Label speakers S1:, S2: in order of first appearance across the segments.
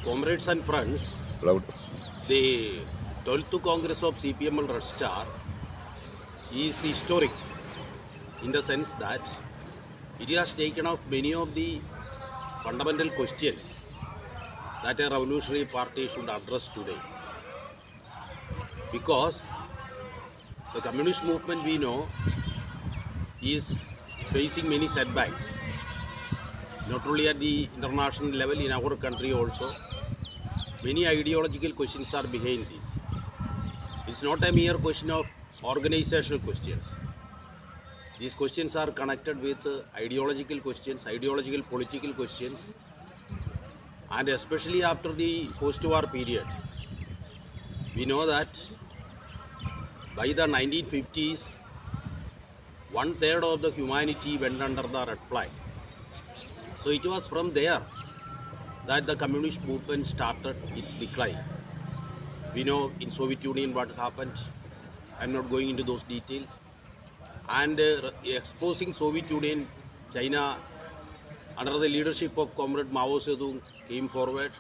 S1: Comrades and friends, the 12th Congress of CPI ML REDSTAR is historic in the sense that it has taken off many of the fundamental questions that a revolutionary party should address today. Because the communist movement, we know, is facing many setbacks, not only at the international level, in our country also. Many ideological questions are behind this. It's not a mere question of organizational questions. These questions are connected with ideological questions, ideological political questions, and especially after the post-war period. We know that by the 1950s, 1/3 of the humanity went under the red flag. So it was from there that the communist movement started its decline. We know in Soviet Union what happened. I'm not going into those details. And exposing Soviet Union, China, under the leadership of Comrade Mao Zedong, came forward,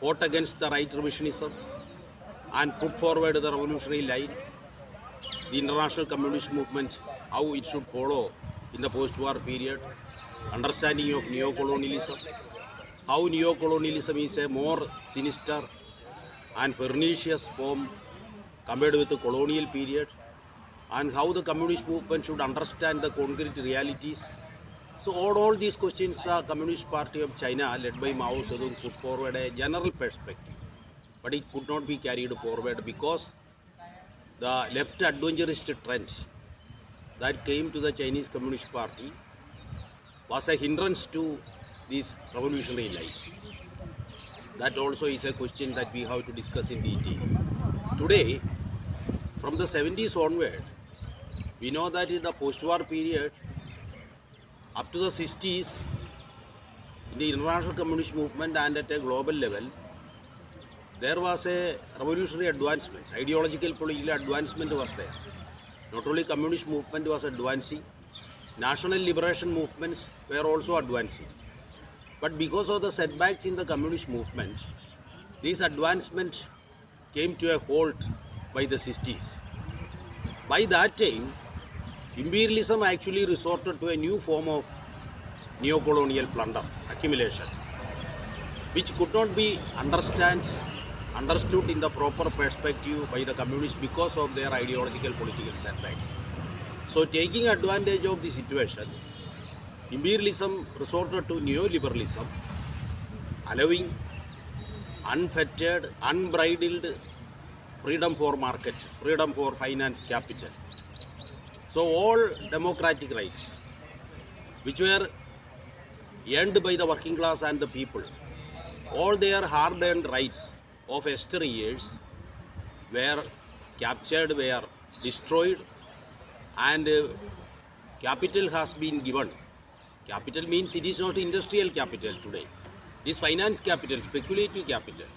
S1: fought against the right revisionism, and put forward the revolutionary line, the international communist movement, how it should follow in the post-war period, understanding of neo-colonialism, how neo-colonialism is a more sinister and pernicious form compared with the colonial period, and how the communist movement should understand the concrete realities. So all these questions, the Communist Party of China, led by Mao Zedong, put forward a general perspective, but it could not be carried forward because the left adventurous trend that came to the Chinese Communist Party was a hindrance to this revolutionary life. That also is a question that we have to discuss in detail. Today, from the 70s onward, we know that in the post-war period, up to the 60s, in the international communist movement and at a global level, there was a revolutionary advancement, ideological political advancement was there. Not only communist movement was advancing, national liberation movements were also advancing. But because of the setbacks in the communist movement, this advancement came to a halt by the 60s. By that time, imperialism actually resorted to a new form of neo-colonial plunder, accumulation, which could not be understood in the proper perspective by the communists because of their ideological political setbacks. So taking advantage of the situation, imperialism resorted to neoliberalism, allowing unfettered, unbridled freedom for market, freedom for finance capital. So all democratic rights, which were earned by the working class and the people, all their hard-earned rights of yesteryears years were captured, were destroyed, and capital has been given. Capital means it is not industrial capital today. It is finance capital, speculative capital,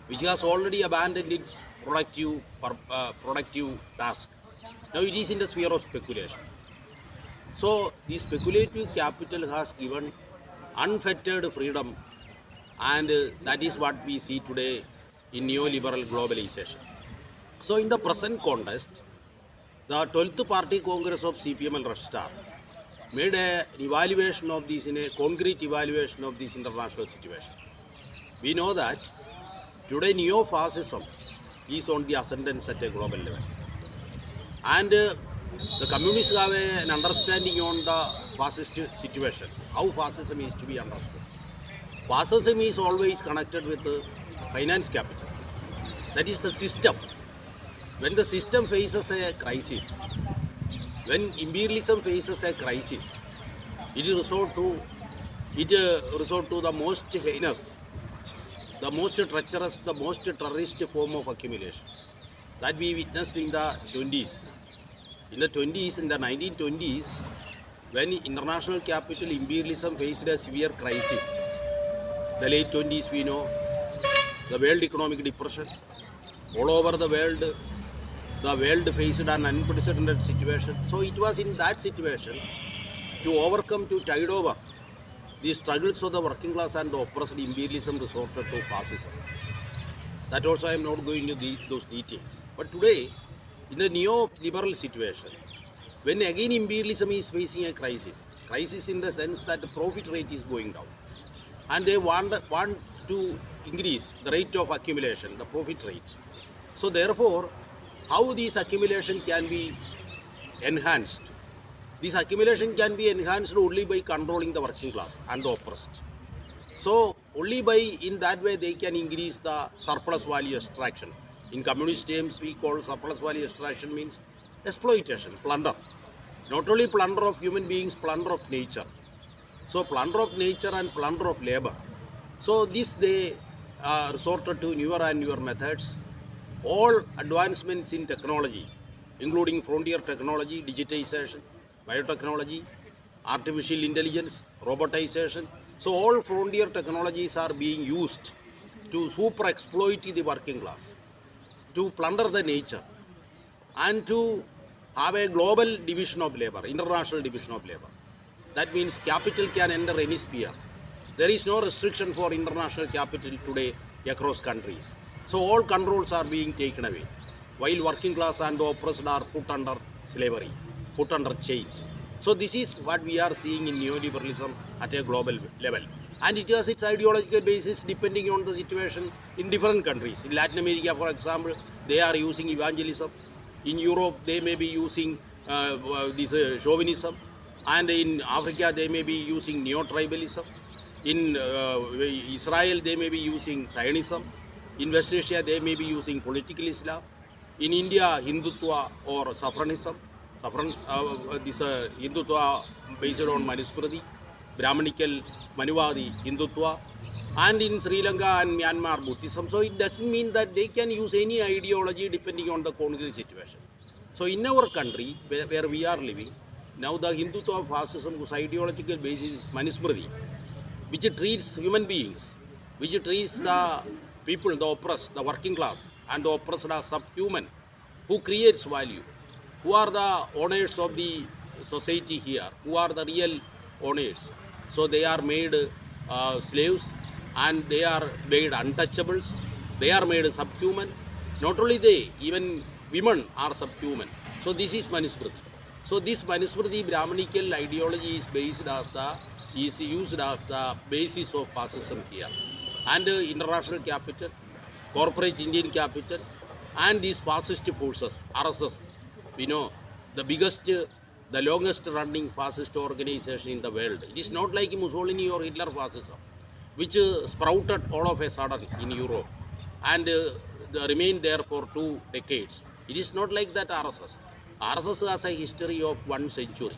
S1: which has already abandoned its productive task. Now it is in the sphere of speculation. So the speculative capital has given unfettered freedom, and that is what we see today in neoliberal globalization. So in the present context, the 12th Party Congress of CPI ML REDSTAR made an evaluation of this, in a concrete evaluation of this international situation. We know that today neo-fascism is on the ascendance at a global level. And the communists have an understanding on the fascist situation, how fascism is to be understood. Fascism is always connected with finance capital. That is the system. When the system faces a crisis, when imperialism faces a crisis, it resort to the most heinous, the most treacherous, the most terrorist form of accumulation that we witnessed in the 20s. In the 1920s, when international capital imperialism faced a severe crisis, the late 20s, we know, the world economic depression, all over the world faced an unprecedented situation. So it was in that situation to overcome, to tide over the struggles of the working class and the oppressed, imperialism resorted to fascism. That also I am not going to those details. But today, in the neo-liberal situation, when again imperialism is facing a crisis in the sense that the profit rate is going down, and they want to increase the rate of accumulation, the profit rate. So therefore, how this accumulation can be enhanced? This accumulation can be enhanced only by controlling the working class and the oppressed. So only by in that way they can increase the surplus value extraction. In communist terms, we call surplus value extraction means exploitation, plunder. Not only plunder of human beings, plunder of nature. So plunder of nature and plunder of labor. So this they resorted to newer and newer methods. All advancements in technology, including frontier technology, digitization, biotechnology, artificial intelligence, robotization. So all frontier technologies are being used to super exploit the working class, to plunder the nature, and to have a global division of labor, international division of labor. That means capital can enter any sphere. There is no restriction for international capital today across countries. So all controls are being taken away, while working class and the oppressed are put under slavery, put under chains. So this is what we are seeing in neoliberalism at a global level. And it has its ideological basis depending on the situation in different countries. In Latin America, for example, they are using evangelism. In Europe, they may be using this chauvinism. And in Africa, they may be using neo-tribalism. In Israel, they may be using Zionism. In West Asia, they may be using political Islam. In India, Hindutva or Saffranism. This Hindutva based on Manusmriti, Brahmanical, Manuvadi, Hindutva, and in Sri Lanka and Myanmar, Buddhism. So it doesn't mean that they can use any ideology depending on the concrete situation. So in our country, where we are living, now the Hindutva fascism whose ideological basis is Manusmriti, which treats human beings, which treats the people, the oppressed, the working class, and the oppressed as subhuman, who creates value, who are the owners of the society here, who are the real owners. So they are made slaves, and they are made untouchables, they are made subhuman. Not only they, even women are subhuman. So this is Manusmriti. So this Manusmriti Brahmanical ideology is used as the basis of fascism here. And international capital, corporate Indian capital, and these fascist forces, RSS, we know, the longest running fascist organization in the world. It is not like Mussolini or Hitler fascism, which sprouted all of a sudden in Europe and remained there for 2 decades. It is not like that RSS. RSS has a history of 1 century,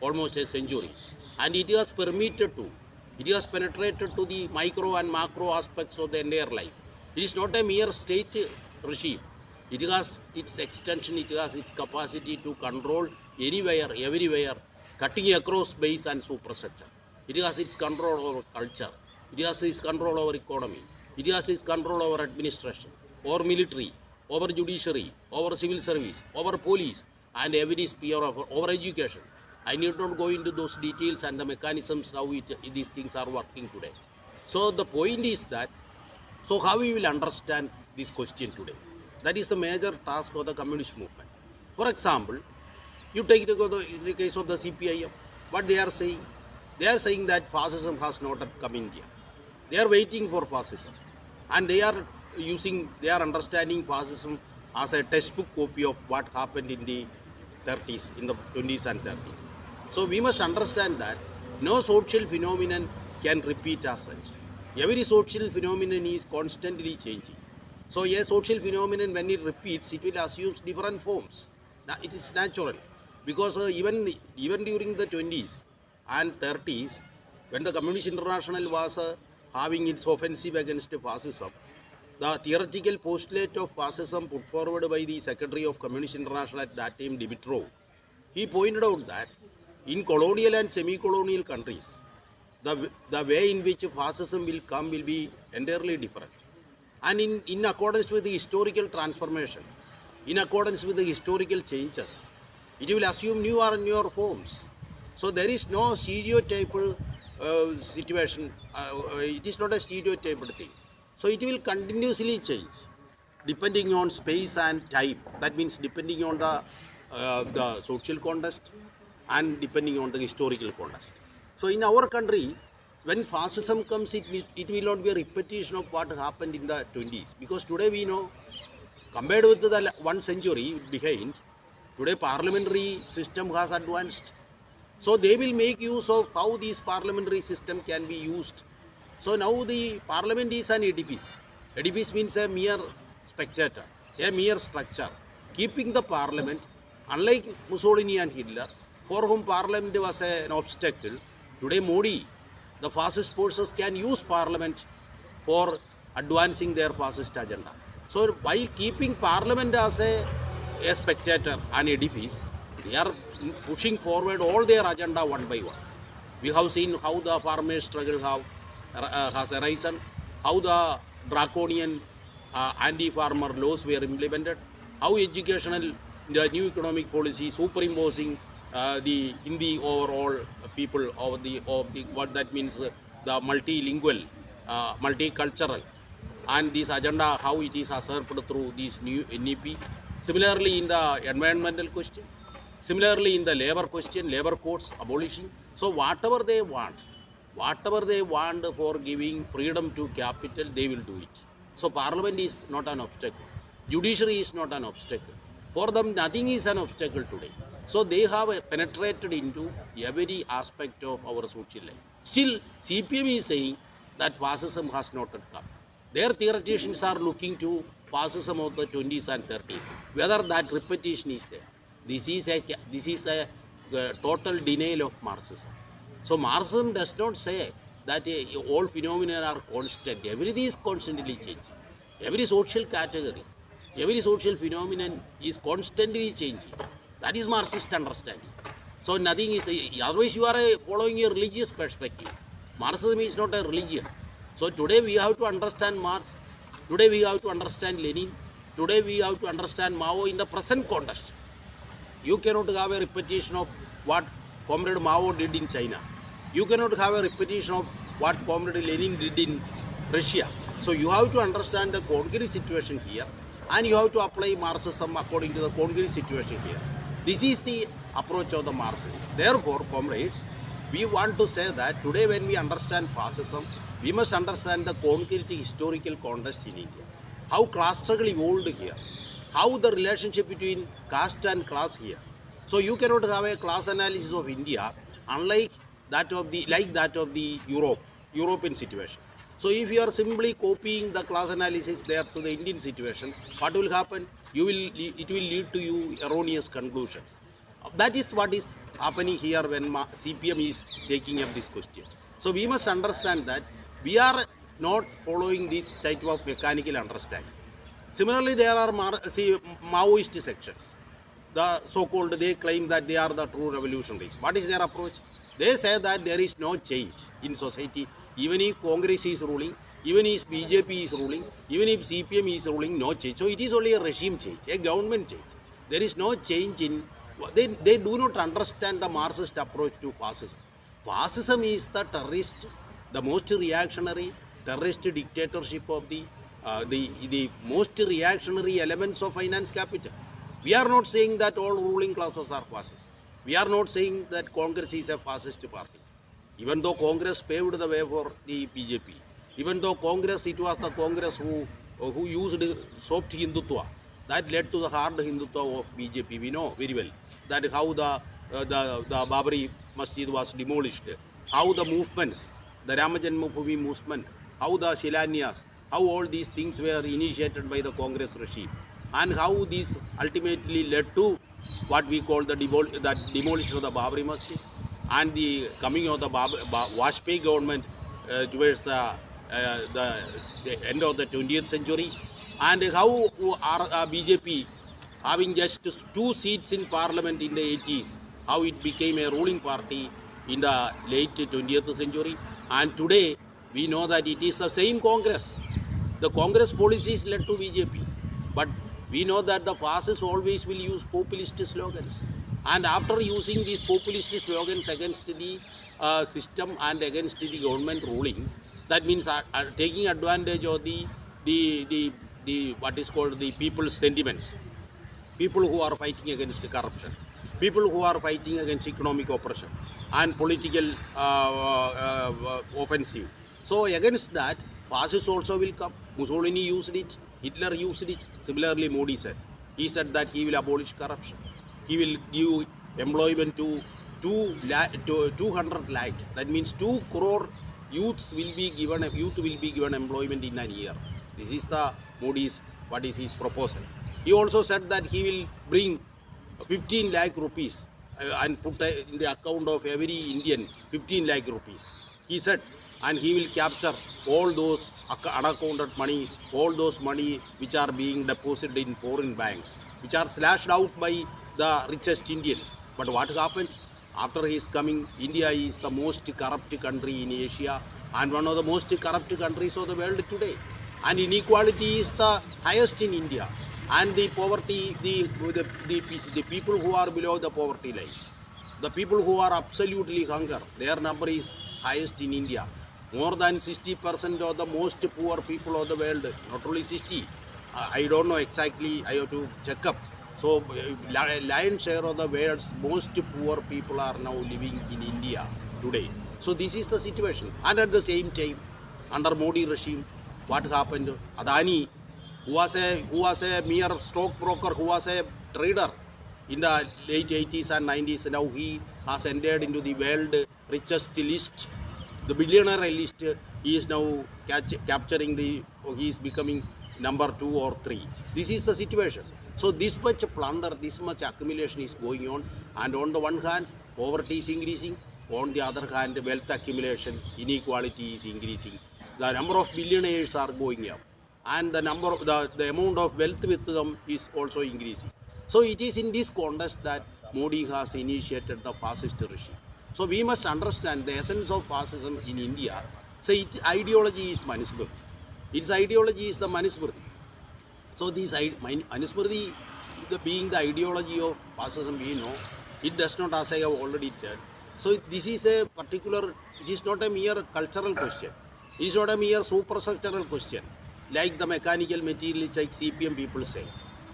S1: almost a century, and it has penetrated to the micro and macro aspects of the entire life. It is not a mere state regime. It has its extension, it has its capacity to control anywhere, everywhere, cutting across base and superstructure. It has its control over culture. It has its control over economy. It has its control over administration, over military, over judiciary, over civil service, over police, and every sphere of over education. I need not go into those details and the mechanisms how these things are working today. So the point is that, so how we will understand this question today? That is the major task of the communist movement. For example, you take the case of the CPI. What they are saying? They are saying that fascism has not come in India. They are waiting for fascism. And they are understanding fascism as a textbook copy of what happened in the 30s, in the 20s and 30s. So we must understand that no social phenomenon can repeat as such. Every social phenomenon is constantly changing. So a social phenomenon, when it repeats, it will assume different forms. Now, it is natural, because even during the 20s and 30s, when the Communist International was having its offensive against fascism, the theoretical postulate of fascism put forward by the Secretary of Communist International at that time, Dimitrov, he pointed out that in colonial and semi-colonial countries, the way in which fascism will come will be entirely different. And in accordance with the historical transformation, in accordance with the historical changes, it will assume newer and newer forms. So there is no stereotype situation. It is not a stereotyped thing. So it will continuously change depending on space and time. That means depending on the social context and depending on the historical context. So in our country, when fascism comes, it will not be a repetition of what happened in the 20s. Because today we know, compared with the 1 century behind, today parliamentary system has advanced. So they will make use of how this parliamentary system can be used. So now the parliament is an edifice. Edifice means a mere spectator, a mere structure. Keeping the parliament, unlike Mussolini and Hitler, for whom parliament was an obstacle, today Modi, the fascist forces can use parliament for advancing their fascist agenda. So while keeping parliament as a spectator, an edifice, they are pushing forward all their agenda one by one. We have seen how the farmers' struggle has arisen, how the draconian anti-farmer laws were implemented, how educational, the new economic policy superimposing the Hindi over all people of the what that means, the multilingual, multicultural, and this agenda how it is usurped through this new NEP. Similarly in the environmental question, similarly in the labor question, labor codes abolishing. So whatever they want for giving freedom to capital, they will do it. So parliament is not an obstacle, judiciary is not an obstacle. For them nothing is an obstacle today. So they have penetrated into every aspect of our social life. Still CPM is saying that fascism has not come. Their theoreticians are looking to fascism of the 20s and 30s, whether that repetition is there. This is a total denial of Marxism. So Marxism does not say that all phenomena are constant. Everything is constantly changing. Every social category, every social phenomenon is constantly changing. That is Marxist understanding. So nothing is, otherwise you are following a religious perspective. Marxism is not a religion. So today we have to understand Marx. Today we have to understand Lenin. Today we have to understand Mao in the present context. You cannot have a repetition of what Comrade Mao did in China. You cannot have a repetition of what Comrade Lenin did in Russia. So you have to understand the concrete situation here, and you have to apply Marxism according to the concrete situation here. This is the approach of the Marxists. Therefore, comrades, we want to say that today when we understand fascism, we must understand the concrete historical context in India. How class struggle evolved here. How the relationship between caste and class here. So you cannot have a class analysis of India unlike that of the European situation. So if you are simply copying the class analysis there to the Indian situation, what will happen? It will lead to you erroneous conclusions. That is what is happening here when CPM is taking up this question. So we must understand that we are not following this type of mechanical understanding. Similarly, there are Maoist sections. The so-called, they claim that they are the true revolutionaries. What is their approach? They say that there is no change in society. Even if Congress is ruling, even if BJP is ruling, even if CPM is ruling, no change. So it is only a regime change, a government change. There is no change in, they do not understand the Marxist approach to fascism. Fascism is the terrorist, the most reactionary terrorist dictatorship of the most reactionary elements of finance capital. We are not saying that all ruling classes are fascist. We are not saying that Congress is a fascist party. Even though Congress paved the way for the BJP, even though Congress, it was the Congress who used soft Hindutva, that led to the hard Hindutva of BJP. We know very well that how the Babri Masjid was demolished, how the movements, the Ramajanmabhoomi movement, how the Shilanyas, how all these things were initiated by the Congress regime, and how these ultimately led to what we call the demolition of the Babri Masjid and the coming of the Vajpayee government towards the end of the 20th century, and how BJP, having just 2 seats in parliament in the 80s, how it became a ruling party in the late 20th century, and today we know that it is the same Congress. The Congress policies led to BJP, but we know that the fascists always will use populist slogans. And after using these populist slogans against the system and against the government ruling. That means taking advantage of the what is called the people's sentiments, people who are fighting against corruption, people who are fighting against economic oppression and political offensive. So against that, fascists also will come. Mussolini used it, Hitler used it. Similarly, Modi said. He said that he will abolish corruption. He will give employment to 200 lakh. That means 2 crore youth will be given employment in a year. This is the Modi's, what is his proposal. He also said that he will bring 15 lakh rupees and put in the account of every Indian 15 lakh rupees. He said, and he will capture all those unaccounted money, all those money which are being deposited in foreign banks, which are slashed out by the richest Indians. But what happened? After his coming, India is the most corrupt country in Asia and one of the most corrupt countries of the world today. And inequality is the highest in India. And the poverty, the people who are below the poverty line, the people who are absolutely hunger, their number is highest in India. More than 60% of the most poor people of the world, not only 60, I don't know exactly, I have to check up. So, lion's share of the world's most poor people are now living in India today. So, this is the situation. And at the same time, under Modi regime, what happened? Adani, who was a mere stockbroker, who was a trader in the late 80s and 90s, now he has entered into the world richest list. The billionaire list, he is now capturing he is becoming number 2 or 3. This is the situation. So this much plunder, this much accumulation is going on, and on the one hand, poverty is increasing, on the other hand, wealth accumulation, inequality is increasing. The number of billionaires are going up, and the amount of wealth with them is also increasing. So it is in this context that Modi has initiated the fascist regime. So we must understand the essence of fascism in India. So its ideology is Manusmriti. Its ideology is the Manusmriti. So this Manusmriti, being the ideology of fascism, we know, it does not, as I have already said. So this is a particular, it is not a mere cultural question. It is not a mere superstructural question, like the mechanical materialists like CPM people say.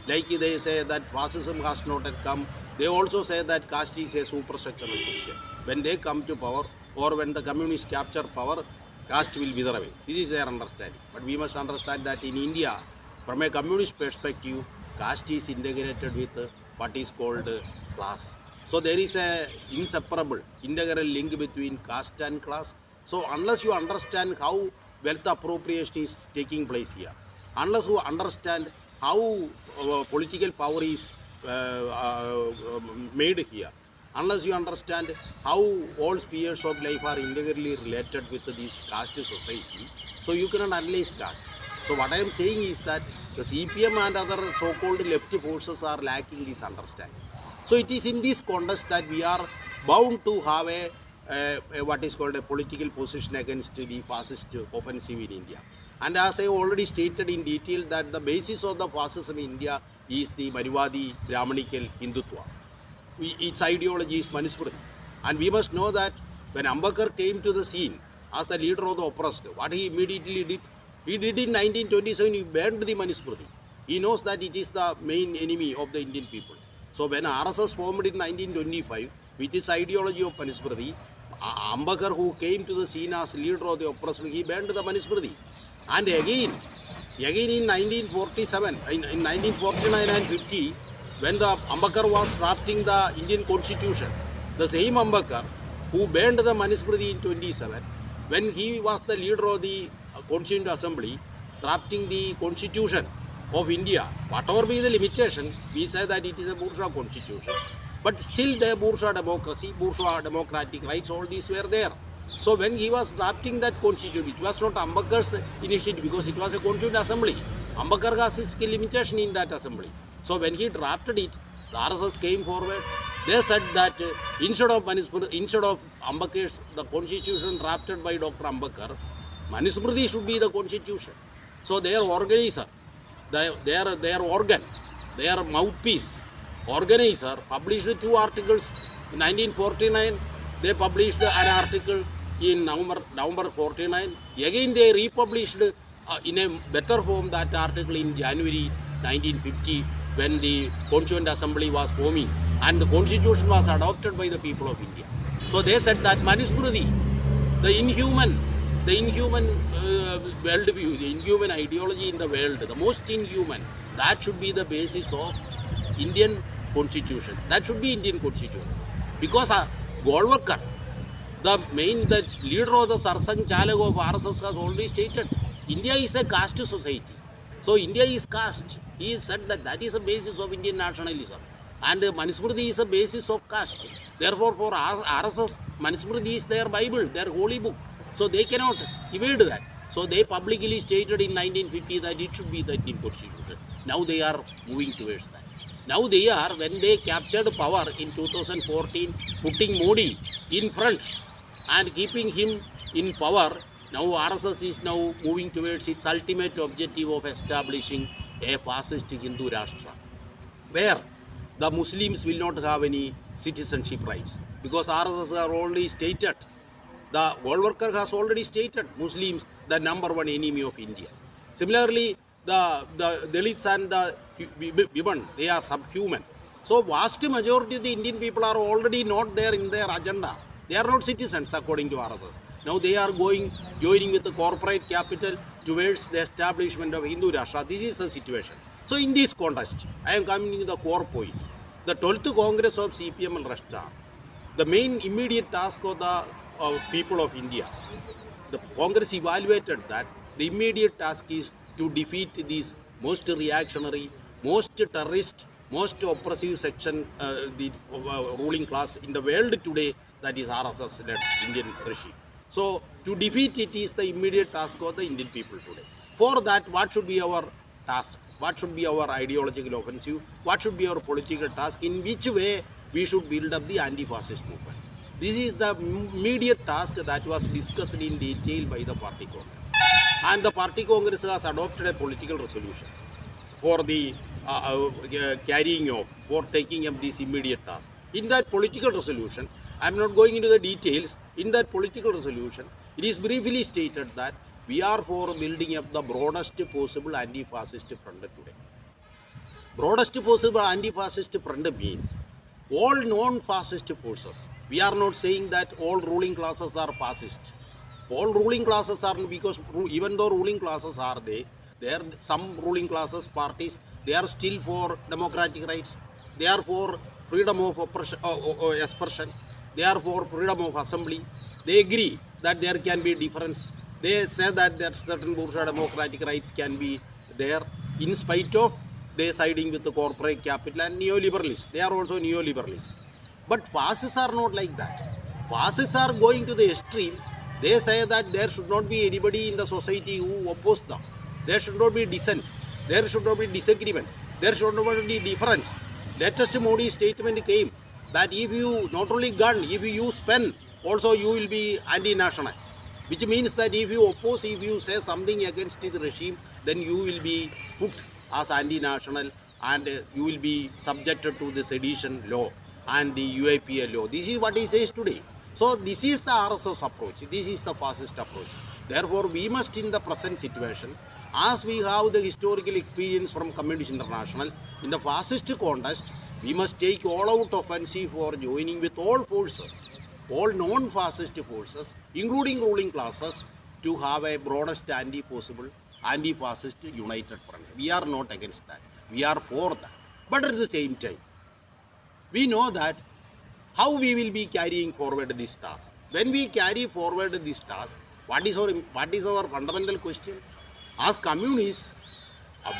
S1: Like they say that fascism has not yet come. They also say that caste is a superstructural question. When they come to power, or when the communists capture power, caste will wither away. This is their understanding. But we must understand that in India, from a communist perspective, caste is integrated with what is called class. So there is a inseparable, integral link between caste and class. So unless you understand how wealth appropriation is taking place here, unless you understand how political power is made here, unless you understand how all spheres of life are integrally related with this caste society, so you cannot analyze caste. So what I am saying is that the CPM and other so-called left forces are lacking this understanding. So it is in this context that we are bound to have a what is called a political position against the fascist offensive in India. And as I already stated in detail, that the basis of the fascism in India is the Marivadi Brahmanical Hindutva. Its ideology is Manusmriti. And we must know that when Ambedkar came to the scene as the leader of the oppressed, what he immediately did? He did in 1927, he banned the Manusmriti. He knows that it is the main enemy of the Indian people. So when RSS formed in 1925, with its ideology of Manusmriti, Ambedkar, who came to the scene as leader of the oppressed, he banned the Manusmriti. And again in 1947, in 1949 and 50, when the Ambedkar was drafting the Indian Constitution, the same Ambedkar who banned the Manusmriti in 27, when he was the leader of the Constituent Assembly, drafting the Constitution of India, whatever be the limitation, we say that it is a bourgeois constitution. But still the bourgeois democracy, bourgeois democratic rights, all these were there. So when he was drafting that constitution, it was not Ambedkar's initiative because it was a Constituent Assembly. Ambedkar has his limitation in that assembly. So when he drafted it, the RSS came forward. They said that instead of Ambedkar's, the constitution drafted by Dr. Ambedkar, Manusmriti should be the constitution. So their organizer, their organ, their mouthpiece, organizer published 2 articles in 1949 They published an article in November 49. Again, they republished in a better form that article in January 1950 when the Constituent Assembly was forming and the Constitution was adopted by the people of India. So they said that Manusmriti, the inhuman worldview, the inhuman ideology in the world, the most inhuman, that should be the basis of Indian Constitution. That should be Indian Constitution. Because Golwalkar, the leader of the Sarsang Chalag of RSS has already stated, India is a caste society. So India is caste. He said that that is the basis of Indian nationalism. And Manusmriti is a basis of caste. Therefore, for RSS, Manusmriti is their Bible, their holy book. So they cannot evade that. So they publicly stated in 1950 that it should be the Indian Constitution. Now they are moving towards that. Now they are, when they captured power in 2014, putting Modi in front and keeping him in power. Now RSS is now moving towards its ultimate objective of establishing a fascist Hindu Rashtra, where the Muslims will not have any citizenship rights, because RSS are already stated, the Golwalkar has already stated, Muslims the number one enemy of India. Similarly, the Dalits and the women, they are subhuman. So vast majority of the Indian people are already not there in their agenda. They are not citizens according to RSS. Now they are joining with the corporate capital towards the establishment of Hindu Rashtra. This is the situation. So in this context, I am coming to the core point. The 12th Congress of CPI ML REDSTAR, the main immediate task of the people of India, the Congress evaluated that the immediate task is to defeat these most reactionary, most terrorist, most oppressive section, the ruling class in the world today, that is RSS-led Indian regime. So to defeat it is the immediate task of the Indian people today. For that, what should be our task? What should be our ideological offensive? What should be our political task? In which way we should build up the anti-fascist movement? This is the immediate task that was discussed in detail by the party congress. And the party congress has adopted a political resolution for the carrying of, for taking up this immediate task. In that political resolution, I am not going into the details. In that political resolution, it is briefly stated that we are for building up the broadest possible anti-fascist front today. Broadest possible anti-fascist front means all non-fascist forces. We are not saying that all ruling classes are fascist. All ruling classes are, because even though ruling classes are there, some ruling classes, parties, they are still for democratic rights. They are for freedom of expression. They are for freedom of assembly. They agree that there can be difference. They say that certain bourgeois democratic rights can be there in spite of they siding with the corporate capital and neoliberalists. They are also neoliberalists. But fascists are not like that. Fascists are going to the extreme. They say that there should not be anybody in the society who opposes them. There should not be dissent. There should not be disagreement. There should not be difference. Latest Modi statement came that if you not only gun, if you use pen, also you will be anti-national. Which means that if you oppose, if you say something against the regime, then you will be put as anti-national and you will be subjected to the sedition law and the UAPA law. This is what he says today. So this is the RSS approach. This is the fascist approach. Therefore, we must, in the present situation, as we have the historical experience from Communist International, in the fascist context, we must take all-out offensive for joining with all forces, all non-fascist forces, including ruling classes, to have a broadest anti-fascist united front. We are not against that. We are for that. But at the same time, we know that how we will be carrying forward this task. When we carry forward this task, what is our fundamental question? As communists,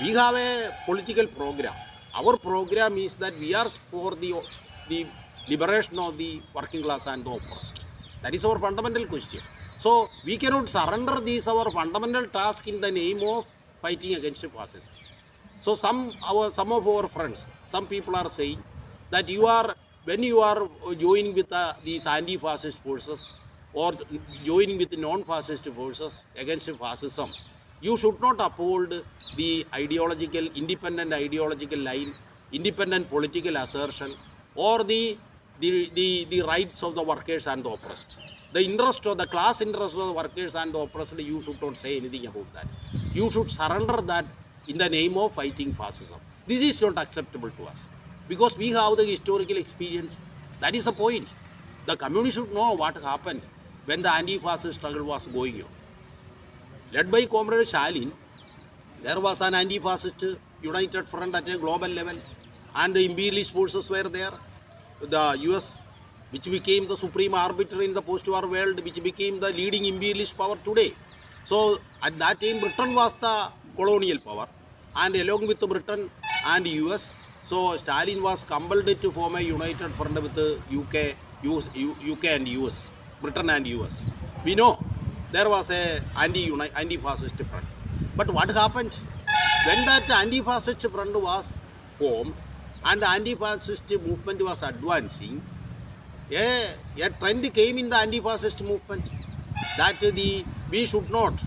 S1: we have a political program. Our program is that we are for the liberation of the working class and the oppressed. That is our fundamental question. So we cannot surrender this our fundamental task in the name of fighting against fascism. So some of our friends, some people are saying that when you are joining with these anti-fascist forces or joining with the non-fascist forces against fascism, you should not uphold the independent ideological line, independent political assertion, or the the rights of the workers and the oppressed. The interest of the class interest of the workers and the oppressed, you should not say anything about that. You should surrender that in the name of fighting fascism. This is not acceptable to us because we have the historical experience. That is the point. The communists should know what happened when the anti-fascist struggle was going on. Led by Comrade Stalin, there was an anti-fascist united front at a global level, and the imperialist forces were there. The US, which became the supreme arbiter in the post-war world, which became the leading imperialist power today. So at that time, Britain was the colonial power, and along with Britain and US, so Stalin was compelled to form a united front with the UK and US, Britain and US. We know there was a anti-fascist front. But what happened? When that anti-fascist front was formed and the anti-fascist movement was advancing, a trend came in the anti-fascist movement that we should not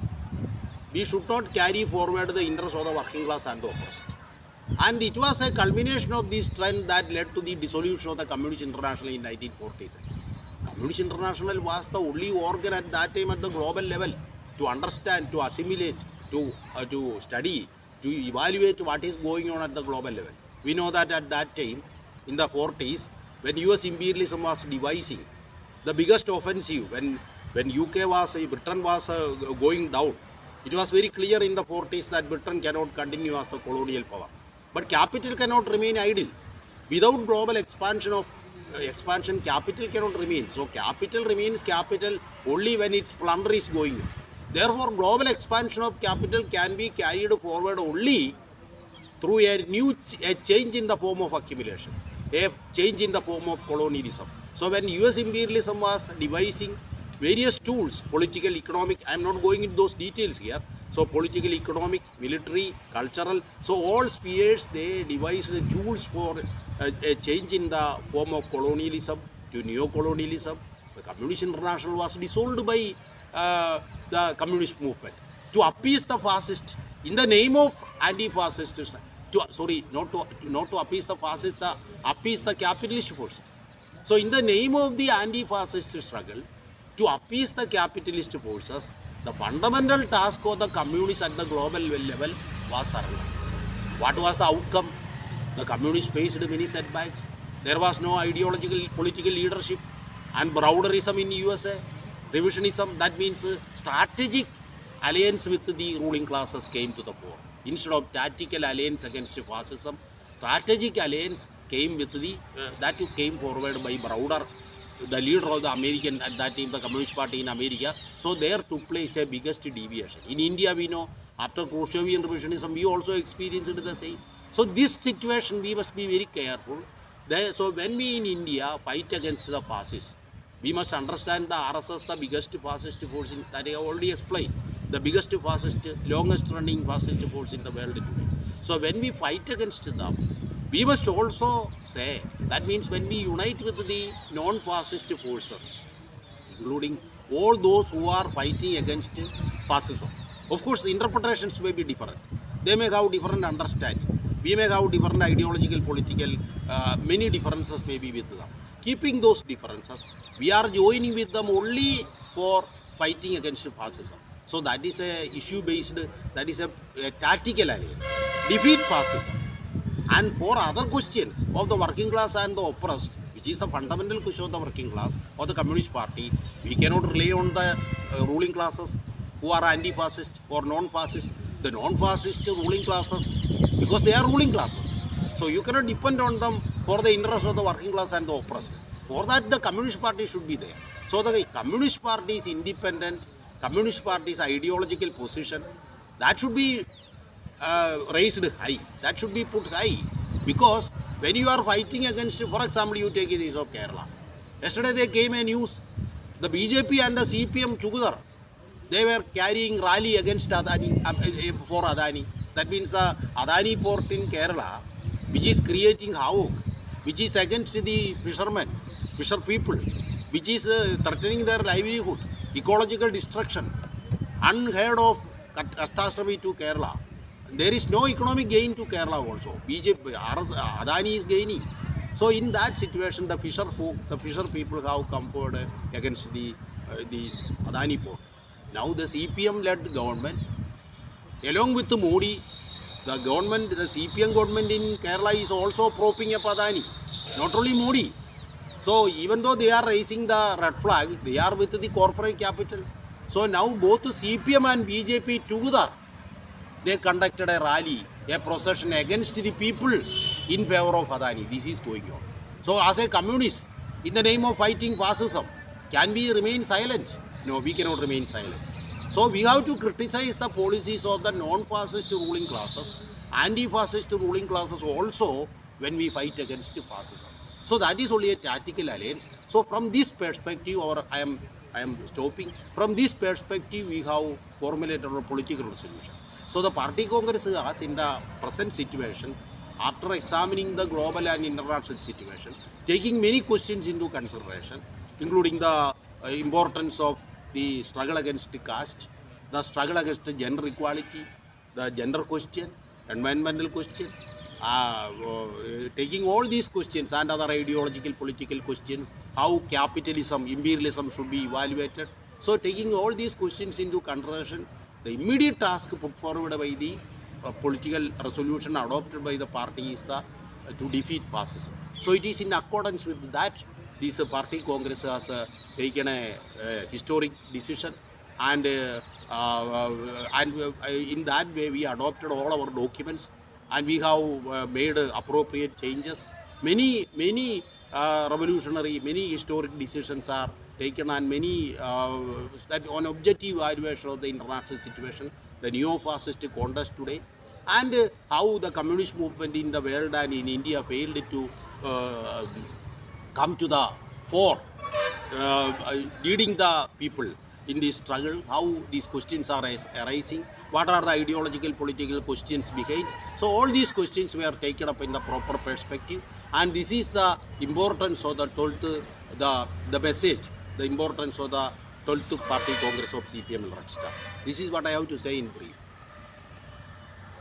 S1: carry forward the interests of the working class and the oppressed. And it was a culmination of this trend that led to the dissolution of the Communist International in 1943. Communist International was the only organ at that time at the global level to understand, to assimilate, to study, to evaluate what is going on at the global level. We know that at that time, in the 40s, when US imperialism was devising the biggest offensive, when Britain was going down, it was very clear in the 40s that Britain cannot continue as the colonial power. But capital cannot remain idle. Without global expansion, capital cannot remain. So capital remains capital only when its plunder is going on. Therefore, global expansion of capital can be carried forward only through a change in the form of accumulation, a change in the form of colonialism. So when US imperialism was devising various tools, political, economic, I am not going into those details here. So political, economic, military, cultural, so all spheres they devised tools for a change in the form of colonialism to neo-colonialism. The Communist International was dissolved by the communist movement to appease the fascist in the name of anti-fascist. Not to appease the fascist, appease the capitalist forces. So in the name of the anti-fascist struggle, to appease the capitalist forces, the fundamental task of the communists at the global level was surrender. What was the outcome? The communists faced many setbacks. There was no ideological political leadership and browderism in USA. Revisionism, that means strategic alliance with the ruling classes came to the fore. Instead of tactical alliance against fascism, strategic alliance came with that came forward by Browder, the leader of the American, at that time the Communist Party in America. So there took place a biggest deviation. In India, we know, after Khrushchevian revisionism, we also experienced the same. So this situation, we must be very careful. So when we in India fight against the fascists, we must understand the RSS, the biggest fascist force that I have already explained, the biggest fascist, longest running fascist force in the world today. So when we fight against them, we must also say, that means when we unite with the non-fascist forces, including all those who are fighting against fascism. Of course, the interpretations may be different. They may have different understanding. We may have different ideological, political, many differences may be with them. Keeping those differences, we are joining with them only for fighting against fascism. So that is a issue-based, that is a tactical alliance. Defeat fascism. And for other questions of the working class and the oppressed, which is the fundamental question of the working class or the Communist Party, we cannot rely on the ruling classes who are anti-fascist or non-fascist. The non-fascist ruling classes, because they are ruling classes. So you cannot depend on them for the interest of the working class and the oppressed. For that, the Communist Party should be there. So the Communist Party's independent, Communist Party's ideological position, that should be raised high. That should be put high. Because when you are fighting against, for example, you take the case of Kerala. Yesterday there came a news, the BJP and the CPM together, they were carrying rally against Adani, for Adani. That means Adani port in Kerala, which is creating havoc, which is against the fishermen, fisher people, which is threatening their livelihood, ecological destruction, unheard of catastrophe to Kerala. There is no economic gain to Kerala also. BJP, Adani is gaining. So in that situation, the fisher people have come forward against the Adani port. Now the CPM-led government, along with the Modi, the CPM government in Kerala is also propping up Adani, not only Modi. So even though they are raising the red flag, they are with the corporate capital. So now both CPM and BJP together, they conducted a rally, a procession against the people in favor of Adani. This is going on. So as a communist, in the name of fighting fascism, can we remain silent? No, we cannot remain silent. So we have to criticize the policies of the non-fascist ruling classes, anti-fascist ruling classes also when we fight against fascism. So that is only a tactical alliance. So from this perspective, I am stopping. From this perspective, we have formulated a political resolution. So the party congress has, in the present situation, after examining the global and international situation, taking many questions into consideration, including the importance of the struggle against caste, the struggle against gender equality, the gender question, environmental question, taking all these questions and other ideological political questions, how capitalism, imperialism should be evaluated. So taking all these questions into consideration, the immediate task put forward by the political resolution adopted by the party is to defeat fascism. So it is in accordance with that, this party congress has taken a historic decision, and in that way we adopted all our documents, and we have made appropriate changes. Many revolutionary, many historic decisions are taken, and many that on objective evaluation of the international situation, the neo-fascist contest today, and how the communist movement in the world and in India failed to come to the fore, leading the people in this struggle, how these questions are arising, what are the ideological political questions behind. So all these questions were taken up in the proper perspective, and this is the importance of the 12th, the message, the importance of the 12th Party Congress of CPI ML REDSTAR. This is what I have to say in brief.